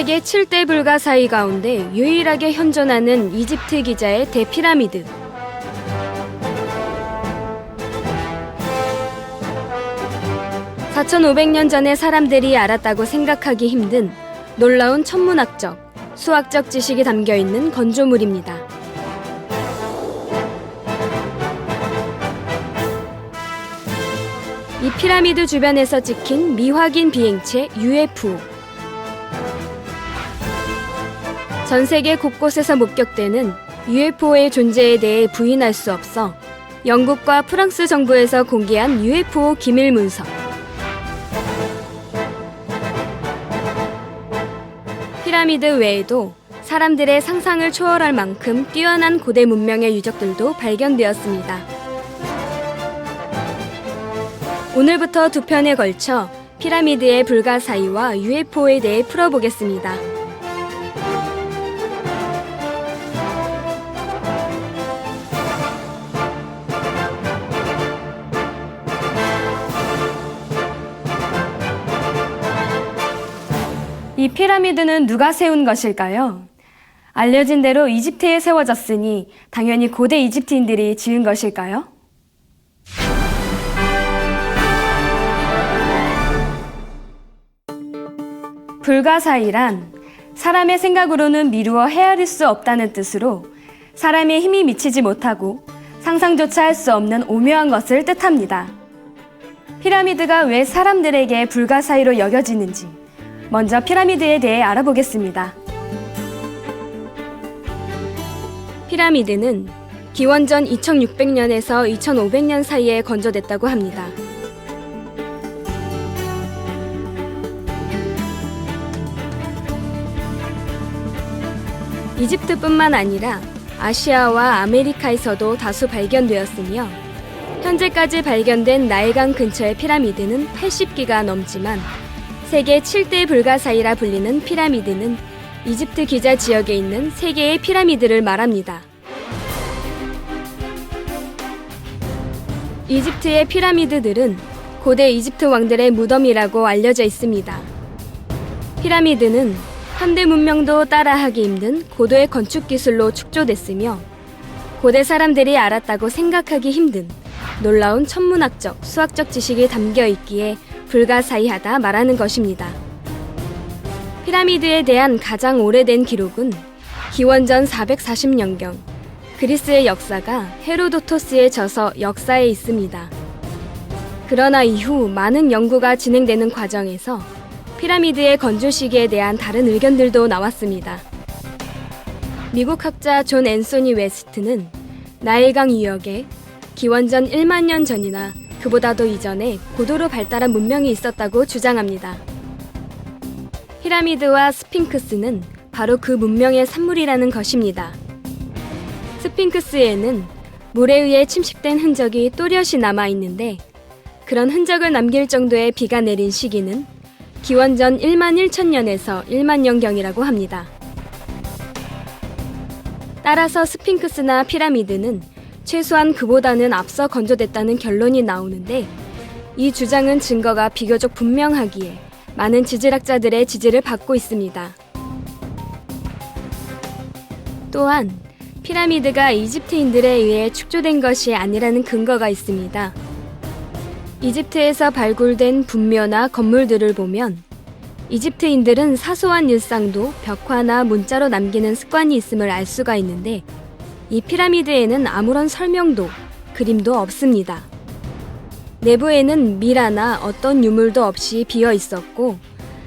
세계 7대 불가사의 가운데 유일하게 현존하는 이집트 기자의 대피라미드. (4,500년) 전에 사람들이 알았다고 생각하기 힘든 놀라운 천문학적, 수학적 지식이 담겨있는 건조물입니다. 이 피라미드 주변에서 찍힌 미확인 비행체 UFO. 전 세계 곳곳에서 목격되는 UFO의 존재에 대해 부인할 수 없어 영국과 프랑스 정부에서 공개한 UFO 기밀 문서. 피라미드 외에도 사람들의 상상을 초월할 만큼 뛰어난 고대 문명의 유적들도 발견되었습니다. 오늘부터 두 편에 걸쳐 피라미드의 불가사의와 UFO에 대해 풀어보겠습니다. 이 피라미드는 누가 세운 것일까요? 알려진 대로 이집트에 세워졌으니 당연히 고대 이집트인들이 지은 것일까요? 불가사의란 사람의 생각으로는 미루어 헤아릴 수 없다는 뜻으로 사람의 힘이 미치지 못하고 상상조차 할 수 없는 오묘한 것을 뜻합니다. 피라미드가 왜 사람들에게 불가사의로 여겨지는지 먼저 피라미드에 대해 알아보겠습니다. 피라미드는 기원전 2600년에서 2500년 사이에 건조됐다고 합니다. 이집트뿐만 아니라 아시아와 아메리카에서도 다수 발견되었으며 현재까지 발견된 나일강 근처의 피라미드는 80기가 넘지만 세계 7대 불가사의라 불리는 피라미드는 이집트 기자 지역에 있는 3개의 피라미드를 말합니다. 이집트의 피라미드들은 고대 이집트 왕들의 무덤이라고 알려져 있습니다. 피라미드는 현대 문명도 따라하기 힘든 고도의 건축 기술로 축조됐으며 고대 사람들이 알았다고 생각하기 힘든 놀라운 천문학적, 수학적 지식이 담겨 있기에 불가사의하다 말하는 것입니다. 피라미드에 대한 가장 오래된 기록은 기원전 440년경 그리스의 역사가 헤로도토스의 저서 역사에 있습니다. 그러나 이후 많은 연구가 진행되는 과정에서 피라미드의 건조 시기에 대한 다른 의견들도 나왔습니다. 미국 학자 존 앤소니 웨스트는 나일강 유역에 기원전 1만 년 전이나 그보다도 이전에 고도로 발달한 문명이 있었다고 주장합니다. 피라미드와 스핑크스는 바로 그 문명의 산물이라는 것입니다. 스핑크스에는 물에 의해 침식된 흔적이 또렷이 남아있는데 그런 흔적을 남길 정도의 비가 내린 시기는 기원전 1만 1천년에서 1만 년경이라고 합니다. 따라서 스핑크스나 피라미드는 최소한 그보다는 앞서 건조됐다는 결론이 나오는데 이 주장은 증거가 비교적 분명하기에 많은 지질학자들의 지지를 받고 있습니다. 또한 피라미드가 이집트인들에 의해 축조된 것이 아니라는 근거가 있습니다. 이집트에서 발굴된 분묘나 건물들을 보면 이집트인들은 사소한 일상도 벽화나 문자로 남기는 습관이 있음을 알 수가 있는데 이 피라미드에는 아무런 설명도, 그림도 없습니다. 내부에는 미라나 어떤 유물도 없이 비어 있었고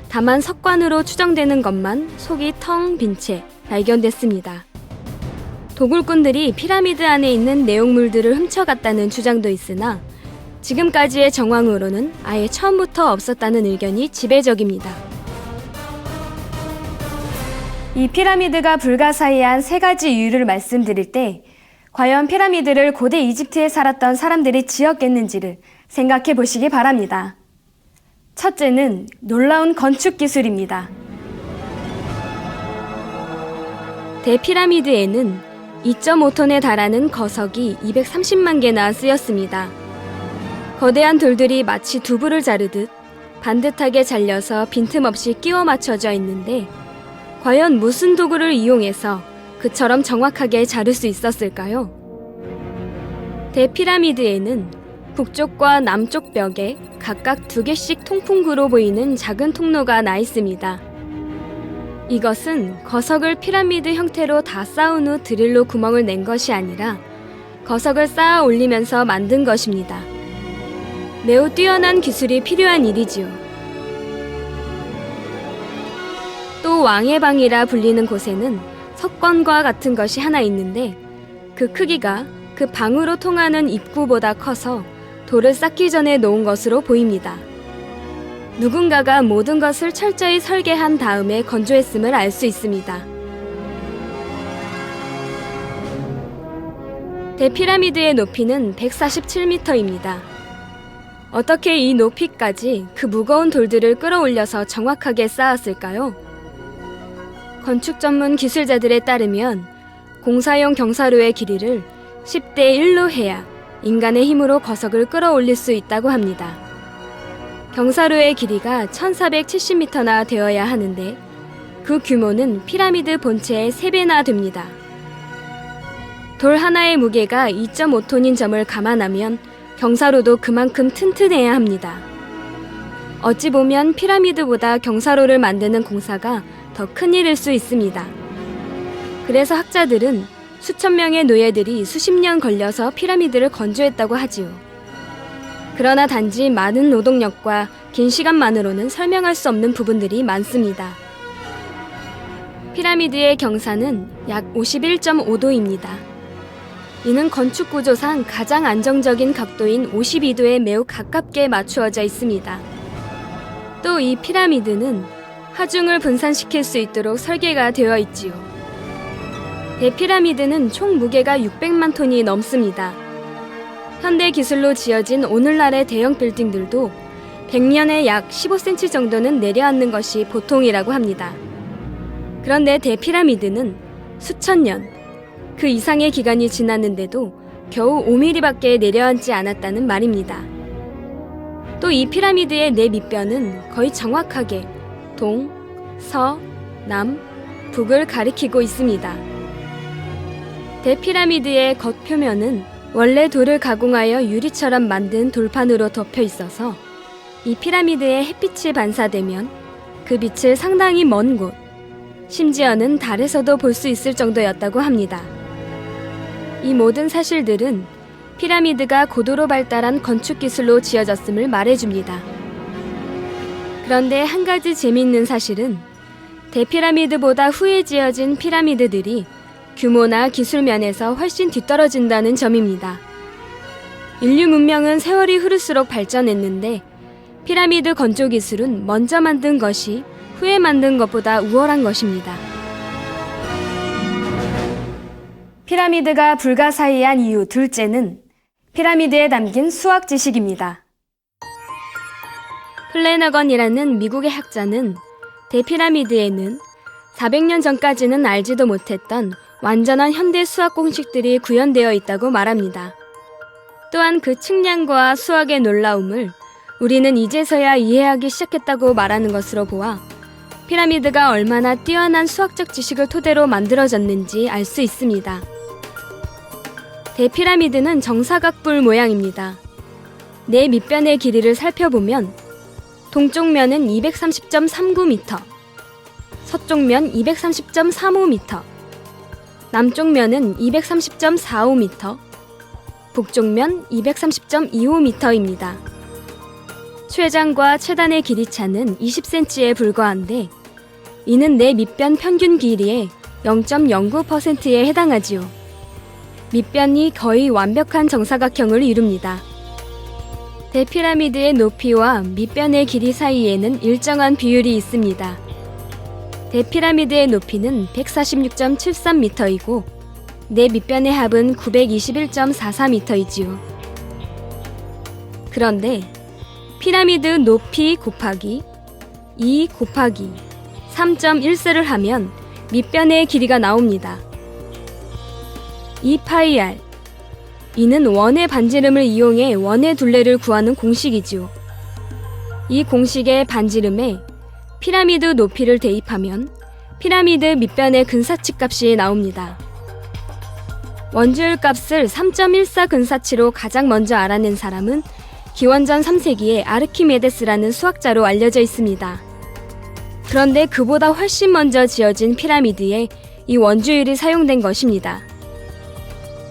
다만 석관으로 추정되는 것만 속이 텅 빈 채 발견됐습니다. 도굴꾼들이 피라미드 안에 있는 내용물들을 훔쳐갔다는 주장도 있으나 지금까지의 정황으로는 아예 처음부터 없었다는 의견이 지배적입니다. 이 피라미드가 불가사의한 3가지 이유를 말씀드릴 때 과연 피라미드를 고대 이집트에 살았던 사람들이 지었겠는지를 생각해 보시기 바랍니다. 첫째는 놀라운 건축 기술입니다. 대피라미드에는 2.5톤에 달하는 거석이 230만 개나 쓰였습니다. 거대한 돌들이 마치 두부를 자르듯 반듯하게 잘려서 빈틈없이 끼워 맞춰져 있는데 과연 무슨 도구를 이용해서 그처럼 정확하게 자를 수 있었을까요? 대피라미드에는 북쪽과 남쪽 벽에 각각 2개씩 통풍구로 보이는 작은 통로가 나 있습니다. 이것은 거석을 피라미드 형태로 다 쌓은 후 드릴로 구멍을 낸 것이 아니라 거석을 쌓아 올리면서 만든 것입니다. 매우 뛰어난 기술이 필요한 일이지요. 또 왕의 방이라 불리는 곳에는 석권과 같은 것이 하나 있는데 그 크기가 그 방으로 통하는 입구보다 커서 돌을 쌓기 전에 놓은 것으로 보입니다. 누군가가 모든 것을 철저히 설계한 다음에 건조했음을 알 수 있습니다. 대피라미드의 높이는 147m입니다. 어떻게 이 높이까지 그 무거운 돌들을 끌어올려서 정확하게 쌓았을까요? 건축 전문 기술자들에 따르면 공사용 경사로의 길이를 10대 1로 해야 인간의 힘으로 거석을 끌어올릴 수 있다고 합니다. 경사로의 길이가 1470m나 되어야 하는데 그 규모는 피라미드 본체의 3배나 됩니다. 돌 하나의 무게가 2.5톤인 점을 감안하면 경사로도 그만큼 튼튼해야 합니다. 어찌 보면 피라미드보다 경사로를 만드는 공사가 더 큰일일 수 있습니다. 그래서 학자들은 수천 명의 노예들이 수십 년 걸려서 피라미드를 건조했다고 하지요. 그러나 단지 많은 노동력과 긴 시간만으로는 설명할 수 없는 부분들이 많습니다. 피라미드의 경사는 약 51.5도입니다. 이는 건축 구조상 가장 안정적인 각도인 52도에 매우 가깝게 맞추어져 있습니다. 또 이 피라미드는 하중을 분산시킬 수 있도록 설계가 되어 있지요. 대피라미드는 총 무게가 600만 톤이 넘습니다. 현대 기술로 지어진 오늘날의 대형 빌딩들도 100년에 약 15cm 정도는 내려앉는 것이 보통이라고 합니다. 그런데 대피라미드는 수천 년, 그 이상의 기간이 지났는데도 겨우 5mm밖에 내려앉지 않았다는 말입니다. 또 이 피라미드의 네 밑변은 거의 정확하게 동, 서, 남, 북을 가리키고 있습니다. 대피라미드의 겉표면은 원래 돌을 가공하여 유리처럼 만든 돌판으로 덮여 있어서 이 피라미드에 햇빛이 반사되면 그 빛을 상당히 먼 곳, 심지어는 달에서도 볼 수 있을 정도였다고 합니다. 이 모든 사실들은 피라미드가 고도로 발달한 건축 기술로 지어졌음을 말해줍니다. 그런데 한 가지 재미있는 사실은 대피라미드보다 후에 지어진 피라미드들이 규모나 기술 면에서 훨씬 뒤떨어진다는 점입니다. 인류 문명은 세월이 흐를수록 발전했는데 피라미드 건조 기술은 먼저 만든 것이 후에 만든 것보다 우월한 것입니다. 피라미드가 불가사의한 이유 둘째는 피라미드에 담긴 수학 지식입니다. 플래너건이라는 미국의 학자는 대피라미드에는 400년 전까지는 알지도 못했던 완전한 현대 수학 공식들이 구현되어 있다고 말합니다. 또한 그 측량과 수학의 놀라움을 우리는 이제서야 이해하기 시작했다고 말하는 것으로 보아 피라미드가 얼마나 뛰어난 수학적 지식을 토대로 만들어졌는지 알 수 있습니다. 대피라미드는 정사각뿔 모양입니다. 네 밑변의 길이를 살펴보면 동쪽 면은 230.39m, 서쪽 면 230.35m, 남쪽 면은 230.45m, 북쪽 면 230.25m입니다. 최장과 최단의 길이 차는 20cm에 불과한데 이는 네 밑변 평균 길이의 0.09%에 해당하지요. 밑변이 거의 완벽한 정사각형을 이룹니다. 대피라미드의 높이와 밑변의 길이 사이에는 일정한 비율이 있습니다. 대피라미드의 높이는 146.73m이고 네 밑변의 합은 921.44m이지요. 그런데 피라미드 높이 곱하기 2 곱하기 3.14를 하면 밑변의 길이가 나옵니다. 2πr 이는 원의 반지름을 이용해 원의 둘레를 구하는 공식이지요. 이 공식의 반지름에 피라미드 높이를 대입하면 피라미드 밑변의 근사치 값이 나옵니다. 원주율 값을 3.14 근사치로 가장 먼저 알아낸 사람은 기원전 3세기의 아르키메데스라는 수학자로 알려져 있습니다. 그런데 그보다 훨씬 먼저 지어진 피라미드에 이 원주율이 사용된 것입니다.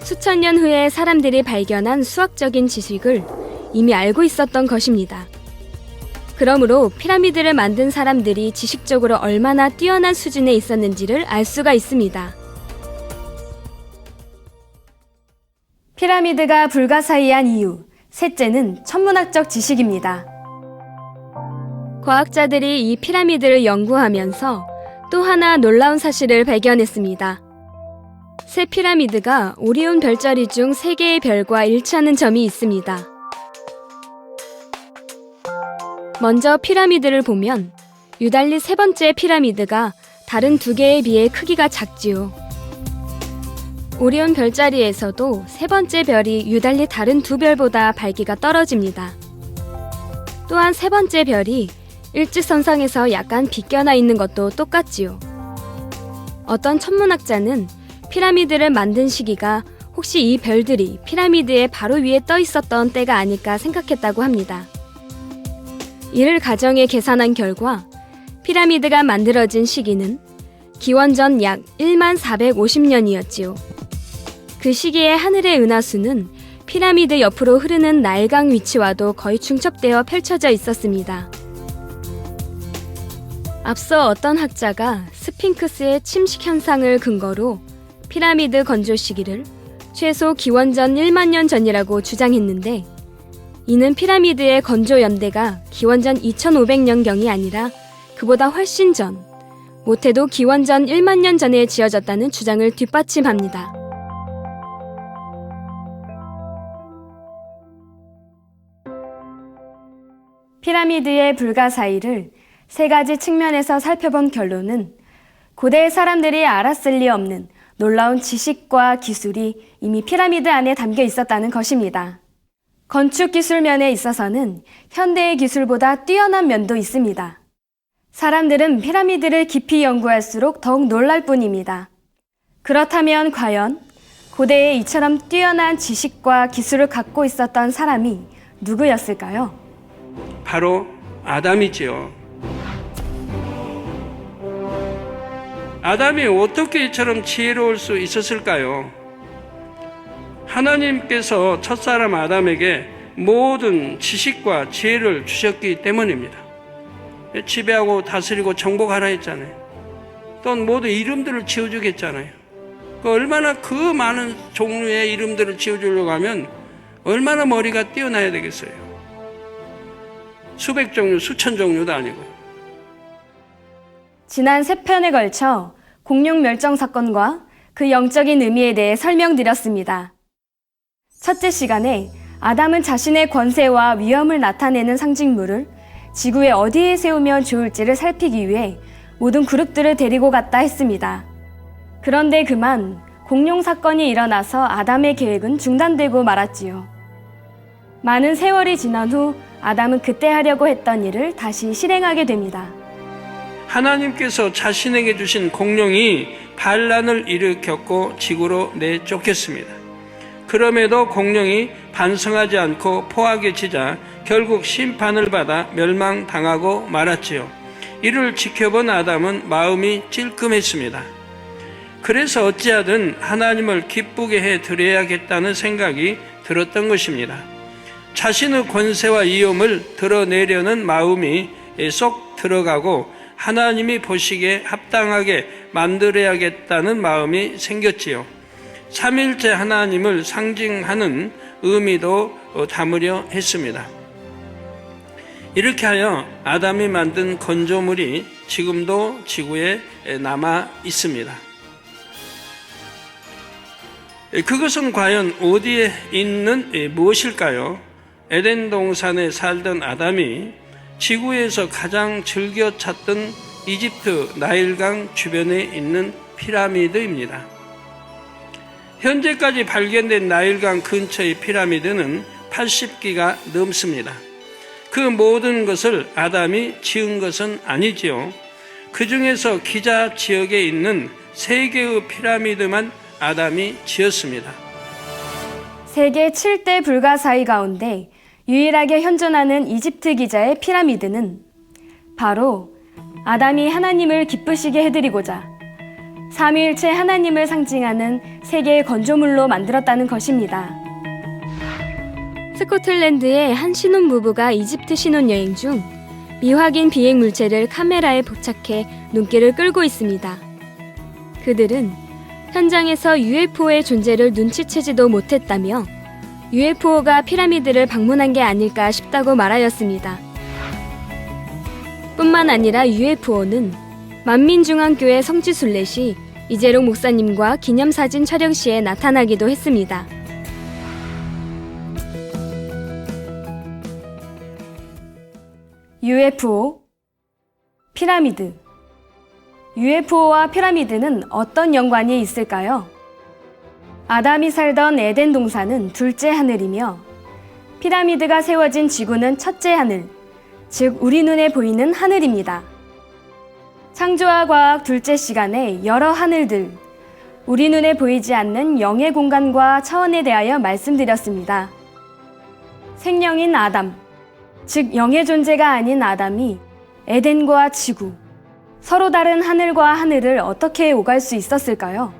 수천 년 후에 사람들이 발견한 수학적인 지식을 이미 알고 있었던 것입니다. 그러므로 피라미드를 만든 사람들이 지식적으로 얼마나 뛰어난 수준에 있었는지를 알 수가 있습니다. 피라미드가 불가사의한 이유, 셋째는 천문학적 지식입니다. 과학자들이 이 피라미드를 연구하면서 또 하나 놀라운 사실을 발견했습니다. 새 피라미드가 오리온 별자리 중 3개의 별과 일치하는 점이 있습니다. 먼저 피라미드를 보면 유달리 세 번째 피라미드가 다른 2개에 비해 크기가 작지요. 오리온 별자리에서도 세 번째 별이 유달리 다른 2별보다 밝기가 떨어집니다. 또한 세 번째 별이 일직선상에서 약간 비껴나 있는 것도 똑같지요. 어떤 천문학자는 피라미드를 만든 시기가 혹시 이 별들이 피라미드의 바로 위에 떠 있었던 때가 아닐까 생각했다고 합니다. 이를 가정해 계산한 결과 피라미드가 만들어진 시기는 기원전 약 1450년이었지요. 그 시기의 하늘의 은하수는 피라미드 옆으로 흐르는 나일강 위치와도 거의 중첩되어 펼쳐져 있었습니다. 앞서 어떤 학자가 스핑크스의 침식 현상을 근거로 피라미드 건조 시기를 최소 기원전 1만 년 전이라고 주장했는데, 이는 피라미드의 건조 연대가 기원전 2500년경이 아니라 그보다 훨씬 전, 못해도 기원전 1만 년 전에 지어졌다는 주장을 뒷받침합니다. 피라미드의 불가사의를 3가지 측면에서 살펴본 결론은 고대 사람들이 알았을 리 없는 놀라운 지식과 기술이 이미 피라미드 안에 담겨 있었다는 것입니다. 건축 기술 면에 있어서는 현대의 기술보다 뛰어난 면도 있습니다. 사람들은 피라미드를 깊이 연구할수록 더욱 놀랄 뿐입니다. 그렇다면 과연 고대에 이처럼 뛰어난 지식과 기술을 갖고 있었던 사람이 누구였을까요? 바로 아담이지요. 아담이 어떻게 이처럼 지혜로울 수 있었을까요? 하나님께서 첫사람 아담에게 모든 지식과 지혜를 주셨기 때문입니다. 지배하고 다스리고 정복하라 했잖아요. 또 모든 이름들을 지어주겠잖아요. 얼마나 그 많은 종류의 이름들을 지어주려고 하면 얼마나 머리가 뛰어나야 되겠어요. 수백 종류, 수천 종류도 아니고. 지난 3편에 걸쳐 공룡 멸종 사건과 그 영적인 의미에 대해 설명드렸습니다. 첫째 시간에 아담은 자신의 권세와 위엄을 나타내는 상징물을 지구의 어디에 세우면 좋을지를 살피기 위해 모든 그룹들을 데리고 갔다 했습니다. 그런데 그만 공룡 사건이 일어나서 아담의 계획은 중단되고 말았지요. 많은 세월이 지난 후 아담은 그때 하려고 했던 일을 다시 실행하게 됩니다. 하나님께서 자신에게 주신 공룡이 반란을 일으켰고 지구로 내쫓겼습니다. 그럼에도 공룡이 반성하지 않고 포악에 지자 결국 심판을 받아 멸망당하고 말았지요. 이를 지켜본 아담은 마음이 찔끔했습니다. 그래서 어찌하든 하나님을 기쁘게 해드려야겠다는 생각이 들었던 것입니다. 자신의 권세와 위엄을 드러내려는 마음이 쏙 들어가고 하나님이 보시기에 합당하게 만들어야겠다는 마음이 생겼지요. 삼일째 하나님을 상징하는 의미도 담으려 했습니다. 이렇게 하여 아담이 만든 건조물이 지금도 지구에 남아 있습니다. 그것은 과연 어디에 있는 무엇일까요? 에덴 동산에 살던 아담이 지구에서 가장 즐겨 찾던 이집트 나일강 주변에 있는 피라미드입니다. 현재까지 발견된 나일강 근처의 피라미드는 80기가 넘습니다. 그 모든 것을 아담이 지은 것은 아니지요. 그 중에서 기자 지역에 있는 3개의 피라미드만 아담이 지었습니다. 세계 7대 불가사의 가운데 유일하게 현존하는 이집트 기자의 피라미드는 바로 아담이 하나님을 기쁘시게 해드리고자 삼위일체 하나님을 상징하는 세계의 건조물로 만들었다는 것입니다. 스코틀랜드의 한 신혼부부가 이집트 신혼여행 중 미확인 비행 물체를 카메라에 포착해 눈길을 끌고 있습니다. 그들은 현장에서 UFO의 존재를 눈치채지도 못했다며 UFO가 피라미드를 방문한 게 아닐까 싶다고 말하였습니다. 뿐만 아니라 UFO는 만민중앙교회 성지순례시 이재록 목사님과 기념사진 촬영 시에 나타나기도 했습니다. UFO, 피라미드. UFO와 피라미드는 어떤 연관이 있을까요? 아담이 살던 에덴 동산은 둘째 하늘이며 피라미드가 세워진 지구는 첫째 하늘, 즉 우리 눈에 보이는 하늘입니다. 창조와 과학 둘째 시간에 여러 하늘들, 우리 눈에 보이지 않는 영의 공간과 차원에 대하여 말씀드렸습니다. 생명인 아담, 즉 영의 존재가 아닌 아담이 에덴과 지구, 서로 다른 하늘과 하늘을 어떻게 오갈 수 있었을까요?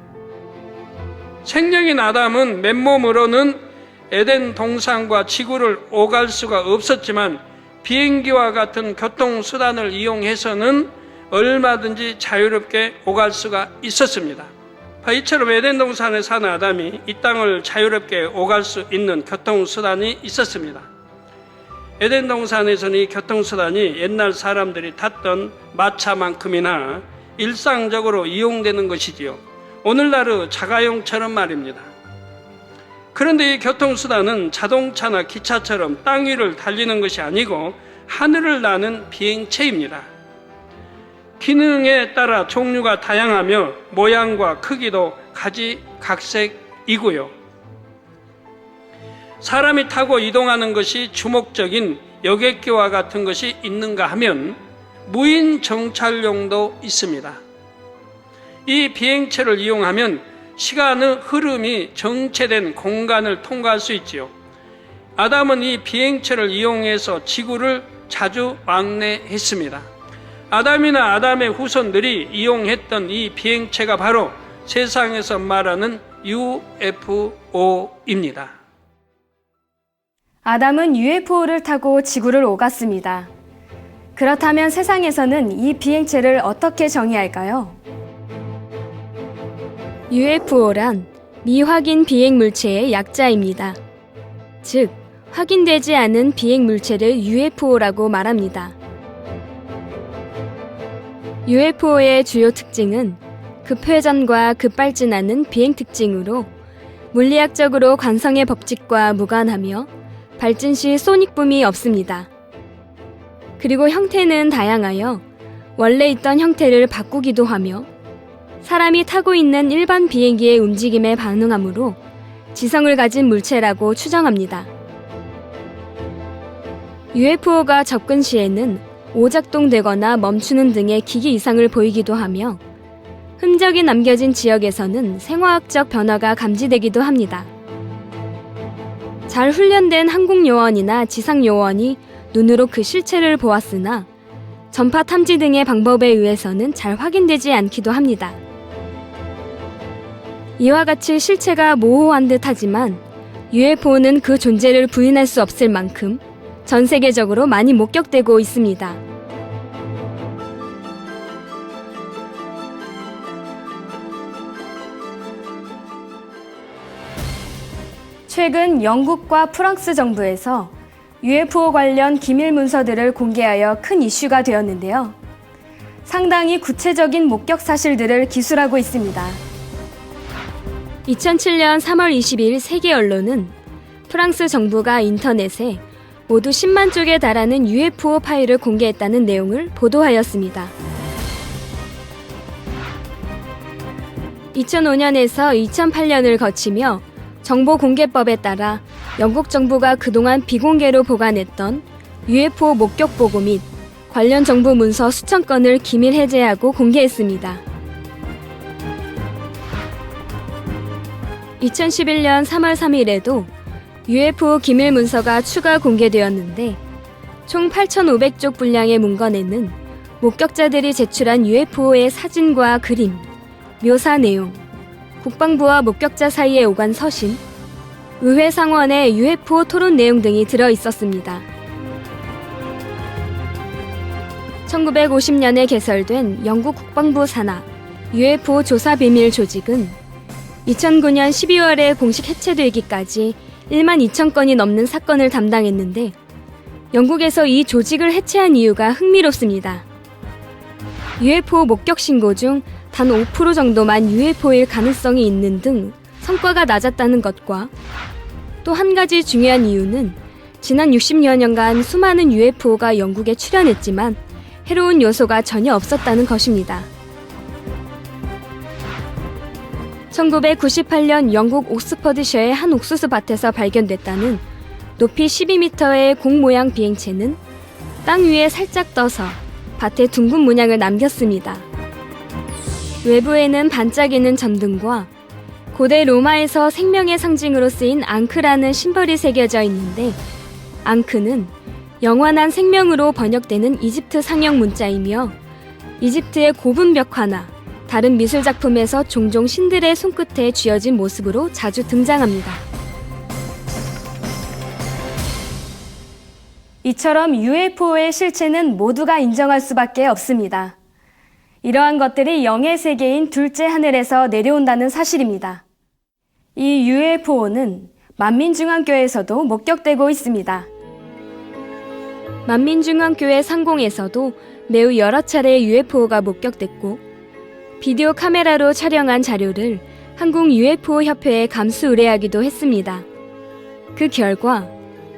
생명인 아담은 맨몸으로는 에덴 동산과 지구를 오갈 수가 없었지만 비행기와 같은 교통수단을 이용해서는 얼마든지 자유롭게 오갈 수가 있었습니다. 이처럼 에덴 동산에 사는 아담이 이 땅을 자유롭게 오갈 수 있는 교통수단이 있었습니다. 에덴 동산에서는 이 교통수단이 옛날 사람들이 탔던 마차만큼이나 일상적으로 이용되는 것이지요. 오늘날의 자가용처럼 말입니다. 그런데 이 교통수단은 자동차나 기차처럼 땅 위를 달리는 것이 아니고 하늘을 나는 비행체입니다. 기능에 따라 종류가 다양하며 모양과 크기도 가지각색이고요. 사람이 타고 이동하는 것이 주목적인 여객기와 같은 것이 있는가 하면 무인 정찰용도 있습니다. 이 비행체를 이용하면 시간의 흐름이 정체된 공간을 통과할 수 있지요. 아담은 이 비행체를 이용해서 지구를 자주 왕래했습니다. 아담이나 아담의 후손들이 이용했던 이 비행체가 바로 세상에서 말하는 UFO입니다. 아담은 UFO를 타고 지구를 오갔습니다. 그렇다면 세상에서는 이 비행체를 어떻게 정의할까요? UFO란 미확인 비행 물체의 약자입니다. 즉, 확인되지 않은 비행 물체를 UFO라고 말합니다. UFO의 주요 특징은 급회전과 급발진하는 비행 특징으로 물리학적으로 관성의 법칙과 무관하며 발진 시 소닉붐이 없습니다. 그리고 형태는 다양하여 원래 있던 형태를 바꾸기도 하며 사람이 타고 있는 일반 비행기의 움직임에 반응하므로 지성을 가진 물체라고 추정합니다. UFO가 접근 시에는 오작동되거나 멈추는 등의 기기 이상을 보이기도 하며 흔적이 남겨진 지역에서는 생화학적 변화가 감지되기도 합니다. 잘 훈련된 항공요원이나 지상요원이 눈으로 그 실체를 보았으나 전파 탐지 등의 방법에 의해서는 잘 확인되지 않기도 합니다. 이와 같이 실체가 모호한 듯 하지만 UFO는 그 존재를 부인할 수 없을 만큼 전 세계적으로 많이 목격되고 있습니다. 최근 영국과 프랑스 정부에서 UFO 관련 기밀 문서들을 공개하여 큰 이슈가 되었는데요. 상당히 구체적인 목격 사실들을 기술하고 있습니다. 2007년 3월 22일 세계 언론은 프랑스 정부가 인터넷에 모두 10만 쪽에 달하는 UFO 파일을 공개했다는 내용을 보도하였습니다. 2005년에서 2008년을 거치며 정보공개법에 따라 영국 정부가 그동안 비공개로 보관했던 UFO 목격 보고 및 관련 정보 문서 수천 건을 기밀 해제하고 공개했습니다. 2011년 3월 3일에도 UFO 기밀 문서가 추가 공개되었는데 총 8,500쪽 분량의 문건에는 목격자들이 제출한 UFO의 사진과 그림, 묘사 내용, 국방부와 목격자 사이의 오간 서신, 의회 상원의 UFO 토론 내용 등이 들어 있었습니다. 1950년에 개설된 영국 국방부 산하 UFO 조사 비밀 조직은 2009년 12월에 공식 해체되기까지 1만 2천 건이 넘는 사건을 담당했는데 영국에서 이 조직을 해체한 이유가 흥미롭습니다. UFO 목격 신고 중 단 5% 정도만 UFO일 가능성이 있는 등 성과가 낮았다는 것과 또 한 가지 중요한 이유는 지난 60여 년간 수많은 UFO가 영국에 출현했지만 해로운 요소가 전혀 없었다는 것입니다. 1998년 영국 옥스퍼드셔의 한 옥수수 밭에서 발견됐다는 높이 12m의 공 모양 비행체는 땅 위에 살짝 떠서 밭에 둥근 문양을 남겼습니다. 외부에는 반짝이는 전등과 고대 로마에서 생명의 상징으로 쓰인 앙크라는 심벌이 새겨져 있는데 앙크는 영원한 생명으로 번역되는 이집트 상형 문자이며 이집트의 고분 벽화나 다른 미술 작품에서 종종 신들의 손끝에 쥐어진 모습으로 자주 등장합니다. 이처럼 UFO의 실체는 모두가 인정할 수밖에 없습니다. 이러한 것들이 영의 세계인 둘째 하늘에서 내려온다는 사실입니다. 이 UFO는 만민중앙교에서도 목격되고 있습니다. 만민중앙교회 상공에서도 매우 여러 차례 UFO가 목격됐고 비디오 카메라로 촬영한 자료를 한국 UFO 협회에 감수 의뢰하기도 했습니다. 그 결과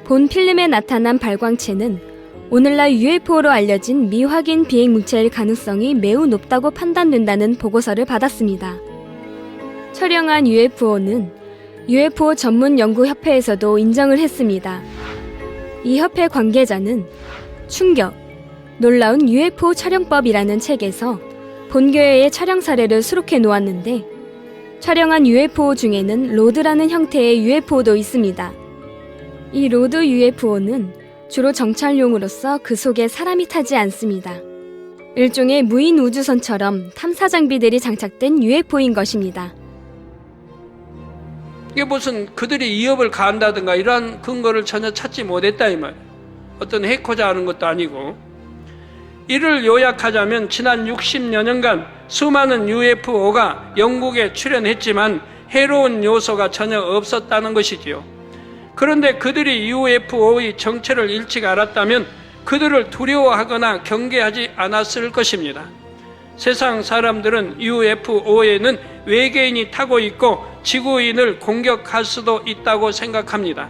본 필름에 나타난 발광체는 오늘날 UFO로 알려진 미확인 비행 물체일 가능성이 매우 높다고 판단된다는 보고서를 받았습니다. 촬영한 UFO는 UFO 전문 연구 협회에서도 인정을 했습니다. 이 협회 관계자는 충격, 놀라운 UFO 촬영법이라는 책에서 본교회의 촬영 사례를 수록해 놓았는데 촬영한 UFO 중에는 로드라는 형태의 UFO도 있습니다. 이 로드 UFO는 주로 정찰용으로서 그 속에 사람이 타지 않습니다. 일종의 무인 우주선처럼 탐사 장비들이 장착된 UFO인 것입니다. 이게 무슨 그들이 위협을 가한다든가 이러한 근거를 전혀 찾지 못했다 이 말이에요. 어떤 해코자 하는 것도 아니고. 이를 요약하자면 지난 60여 년간 수많은 UFO가 영국에 출현했지만 해로운 요소가 전혀 없었다는 것이지요. 그런데 그들이 UFO의 정체를 일찍 알았다면 그들을 두려워하거나 경계하지 않았을 것입니다. 세상 사람들은 UFO에는 외계인이 타고 있고 지구인을 공격할 수도 있다고 생각합니다.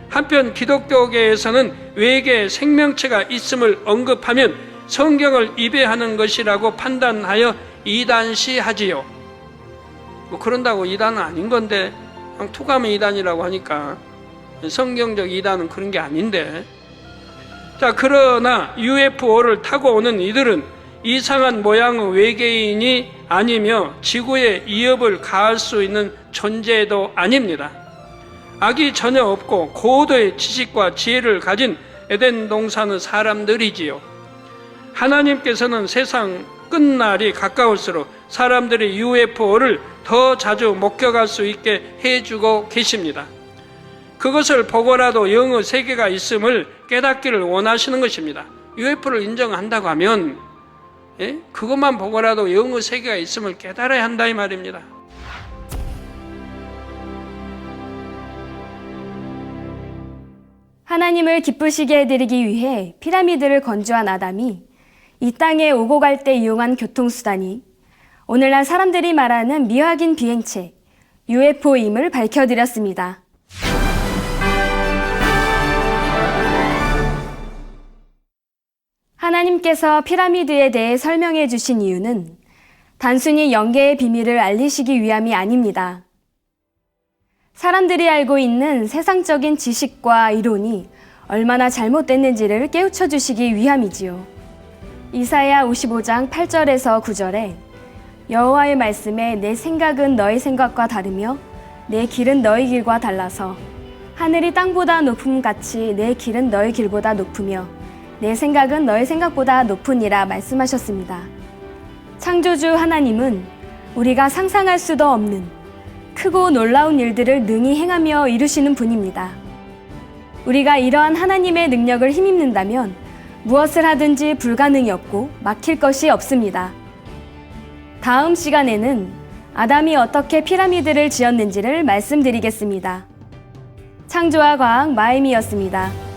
한편 기독교계에서는 외계 생명체가 있음을 언급하면 성경을 위배하는 것이라고 판단하여 이단시하지요. 뭐 그런다고 이단은 아닌 건데 투가면 이단이라고 하니까 성경적 이단은 그런 게 아닌데. 자, 그러나 UFO를 타고 오는 이들은 이상한 모양의 외계인이 아니며 지구에 위협을 가할 수 있는 존재도 아닙니다. 악이 전혀 없고 고도의 지식과 지혜를 가진 에덴 동산의 사람들이지요. 하나님께서는 세상 끝날이 가까울수록 사람들이 UFO를 더 자주 목격할 수 있게 해주고 계십니다. 그것을 보고라도 영의 세계가 있음을 깨닫기를 원하시는 것입니다. UFO를 인정한다고 하면 그것만 보고라도 영의 세계가 있음을 깨달아야 한다 이 말입니다. 하나님을 기쁘시게 해드리기 위해 피라미드를 건조한 아담이 이 땅에 오고 갈 때 이용한 교통수단이 오늘날 사람들이 말하는 미확인 비행체 UFO임을 밝혀드렸습니다. 하나님께서 피라미드에 대해 설명해 주신 이유는 단순히 영계의 비밀을 알리시기 위함이 아닙니다. 사람들이 알고 있는 세상적인 지식과 이론이 얼마나 잘못됐는지를 깨우쳐 주시기 위함이지요. 이사야 55장 8절에서 9절에 여호와의 말씀에 내 생각은 너의 생각과 다르며 내 길은 너의 길과 달라서 하늘이 땅보다 높음 같이 내 길은 너의 길보다 높으며 내 생각은 너의 생각보다 높으니라 말씀하셨습니다. 창조주 하나님은 우리가 상상할 수도 없는 크고 놀라운 일들을 능히 행하며 이루시는 분입니다. 우리가 이러한 하나님의 능력을 힘입는다면 무엇을 하든지 불가능이 없고 막힐 것이 없습니다. 다음 시간에는 아담이 어떻게 피라미드를 지었는지를 말씀드리겠습니다. 창조와 과학 마임이었습니다.